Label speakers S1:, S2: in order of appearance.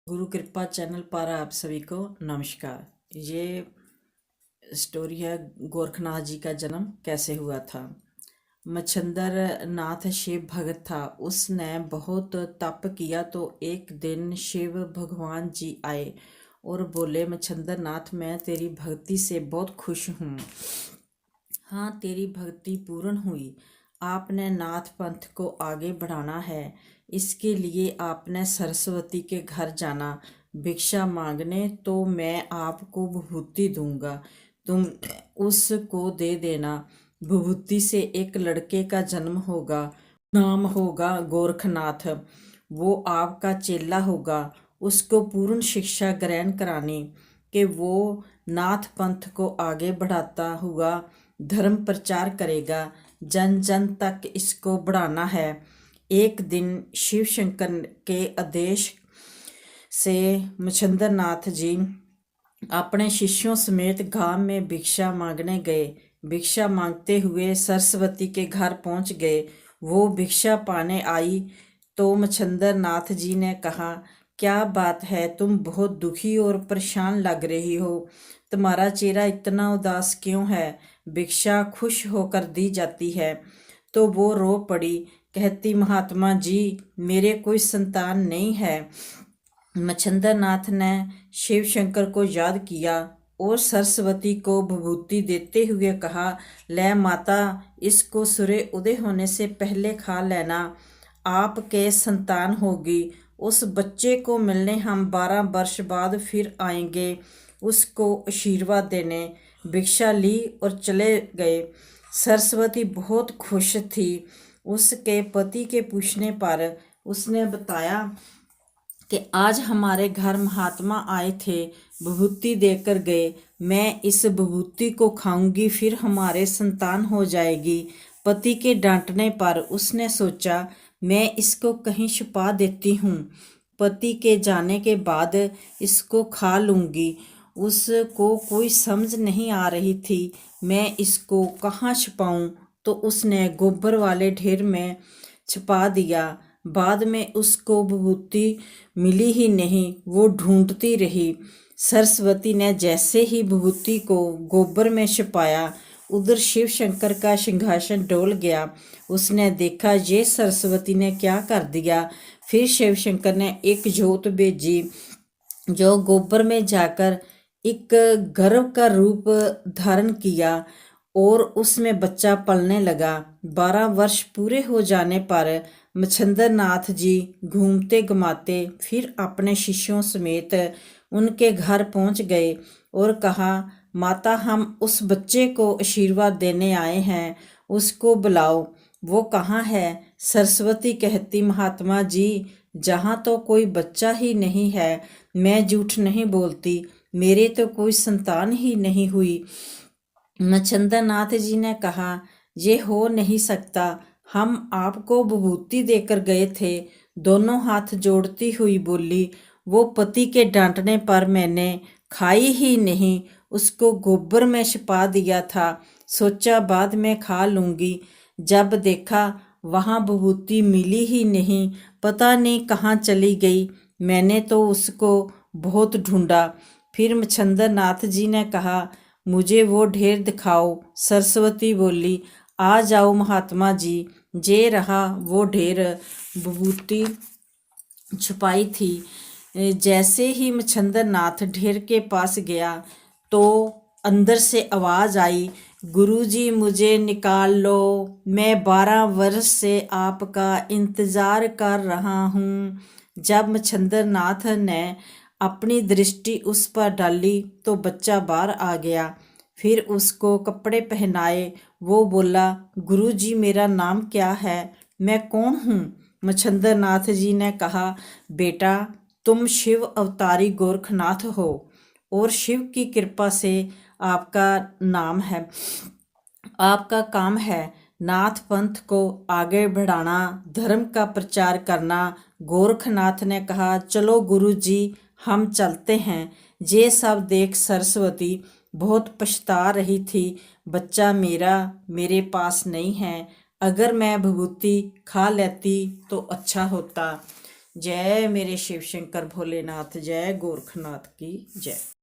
S1: गुरु कृपा चैनल पर आप सभी को नमस्कार। ये स्टोरी है गोरखनाथ जी का जन्म कैसे हुआ था। मच्छंदर नाथ शिव भगत था। उसने बहुत तप किया तो एक दिन शिव भगवान जी आए और बोले, मच्छंदर नाथ, मैं तेरी भक्ति से बहुत खुश हूँ। हाँ, तेरी भक्ति पूर्ण हुई। आपने नाथ पंथ को आगे बढ़ाना है। इसके लिए आपने सरस्वती के घर जाना भिक्षा मांगने, तो मैं आपको विभूति दूंगा, तुम उसको दे देना। विभूति से एक लड़के का जन्म होगा, नाम होगा गोरखनाथ। वो आपका चेला होगा। उसको पूर्ण शिक्षा ग्रहण करानी कि वो नाथ पंथ को आगे बढ़ाता हुआ धर्म प्रचार करेगा। जन जन तक इसको बढ़ाना है। एक दिन शिव शंकर के आदेश से मच्छंदर नाथ जी अपने शिष्यों समेत गांव में भिक्षा मांगने गए। भिक्षा मांगते हुए सरस्वती के घर पहुंच गए। वो भिक्षा पाने आई तो मच्छंदर नाथ जी ने कहा, क्या बात है, तुम बहुत दुखी और परेशान लग रही हो। तुम्हारा चेहरा इतना उदास क्यों है। भिक्षा खुश होकर दी जाती है। तो वो रो पड़ी, कहती, महात्मा जी, मेरे कोई संतान नहीं है। मच्छंदर नाथ ने शिव शंकर को याद किया और सरस्वती को विभूति देते हुए कहा, ले माता, इसको सूर्य उदय होने से पहले खा लेना, आपके संतान होगी। उस बच्चे को मिलने हम 12 वर्ष बाद फिर आएंगे उसको आशीर्वाद देने। भिक्षा ली और चले गए। सरस्वती बहुत खुश थी। उसके पति के पूछने पर उसने बताया कि आज हमारे घर महात्मा आए थे, विभूति देकर गए। मैं इस विभूति को खाऊंगी, फिर हमारे संतान हो जाएगी। पति के डांटने पर उसने सोचा, मैं इसको कहीं छुपा देती हूँ। पति के जाने के बाद इसको खा लूँगी। उसको कोई समझ नहीं आ रही थी मैं इसको कहाँ छुपाऊँ, तो उसने गोबर वाले ढेर में छुपा दिया। बाद में उसको विभूति मिली ही नहीं। वो ढूंढती रही। सरस्वती ने जैसे ही विभूति को गोबर में छिपाया, उधर शिव शंकर का सिंहासन डोल गया। उसने देखा, ये सरस्वती ने क्या कर दिया। फिर शिव शंकर ने एक जोत भेजी जो गोबर में जाकर एक गर्भ का रूप धारण किया और उसमें बच्चा पलने लगा। 12 वर्ष पूरे हो जाने पर मच्छंदर नाथ जी घूमते घुमाते फिर अपने शिष्यों समेत उनके घर पहुंच गए और कहा, माता, हम उस बच्चे को आशीर्वाद देने आए हैं, उसको बुलाओ। वो कहाँ है। सरस्वती कहती, महात्मा जी, जहाँ तो कोई बच्चा ही नहीं है। मैं झूठ नहीं बोलती, मेरे तो कोई संतान ही नहीं हुई। मच्छंदर नाथ जी ने कहा, ये हो नहीं सकता, हम आपको विभूति देकर गए थे। दोनों हाथ जोड़ती हुई बोली, वो पति के डांटने पर मैंने खाई ही नहीं, उसको गोबर में छिपा दिया था। सोचा बाद में खा लूंगी। जब देखा वहाँ विभूति मिली ही नहीं, पता नहीं कहाँ चली गई। मैंने तो उसको बहुत ढूंढा। फिर मच्छंदर नाथ जी ने कहा, मुझे वो ढेर दिखाओ। सरस्वती बोली, आ जाओ महात्मा जी। जे रहा वो ढेर विभूति छुपाई थी। जैसे ही मच्छंदर नाथ ढेर के पास गया तो अंदर से आवाज आई, गुरुजी, मुझे निकाल लो, मैं 12 वर्ष से आपका इंतजार कर रहा हूँ। जब मच्छंदर नाथ ने अपनी दृष्टि उस पर डाली तो बच्चा बाहर आ गया। फिर उसको कपड़े पहनाए। वो बोला, गुरुजी, मेरा नाम क्या है, मैं कौन हूँ। मच्छंदर नाथ जी ने कहा, बेटा, तुम शिव अवतारी गोरखनाथ हो और शिव की कृपा से आपका नाम है, आपका काम है नाथ पंथ को आगे बढ़ाना, धर्म का प्रचार करना। गोरखनाथ ने कहा, चलो गुरुजी, हम चलते हैं। ये सब देख सरस्वती बहुत पछता रही थी। बच्चा मेरा मेरे पास नहीं है। अगर मैं विभूति खा लेती तो अच्छा होता। जय मेरे शिव शंकर भोलेनाथ, जय गोरखनाथ की जय।